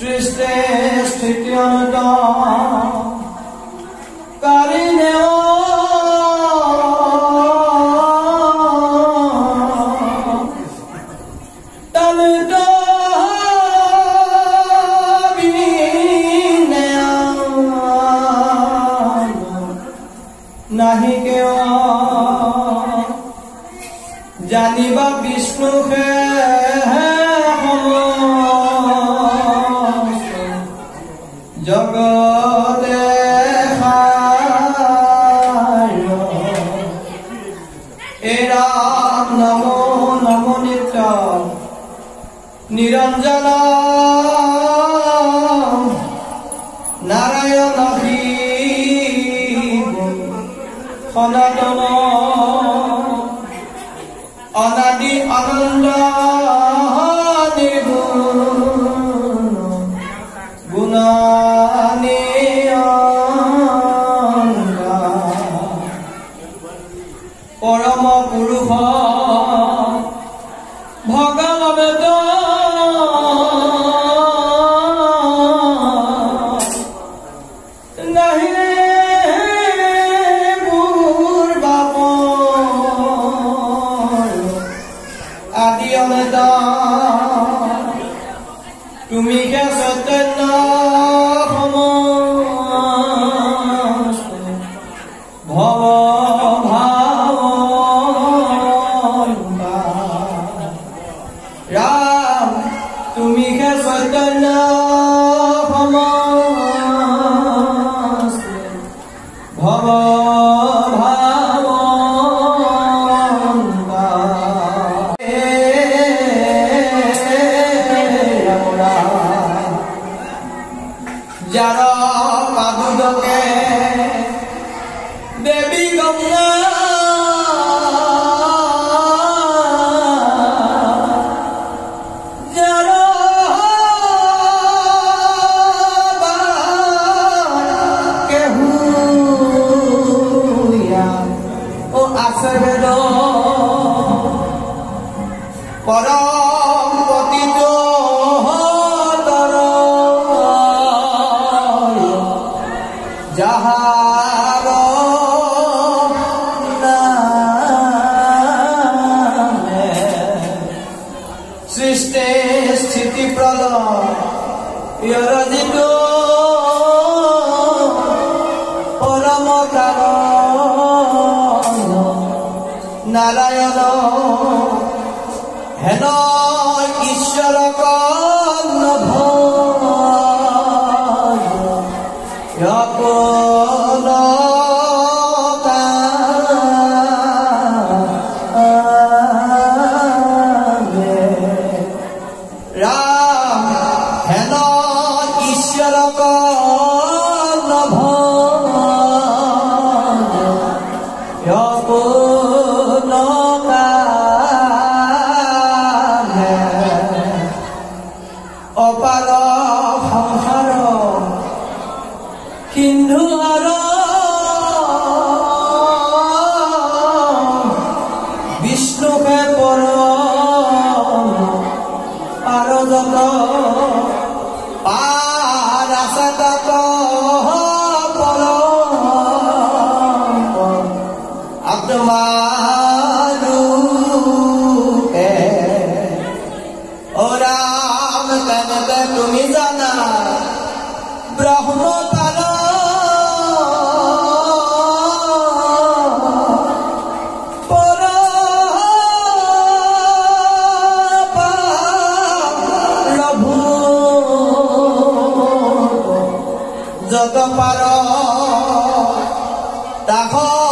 সৃষ্টি স্থিতি অনন্ত কারিণে নাহি কেউ জানিবা বিষ্ণু জগতে এরাম নমো নমো নিত্য নিরঞ্জন নারায়ণ সনাতন অনাদি আনন্দ নির্গুণ গুণানি পরম পুৰুষ ভগৱত নাহি আদি অন্ত তুমি হে চৈতন্য ভৱ ভাৱ ৰাম তুমি হে চৈতন্য ভৱ যার পাদুকে দেবী গঙ্গা যার কেহু ও আছে বেদ পরম পতিত যাহার নামে সৃষ্টি স্থিতি প্রলয় রচিত পরম কারণ নারায়ণ হেন ঈশ্বর কর্ণভ রাম হেন ঈশ্বর কর্ণভ অপার সংসার সিন্ধু বিষ্ণুকে পরম পারদত পারাসতত পরম আত্মারূপে ও রাম কেনবে তুমি জানা ব্রহ্ম যত পার তাহ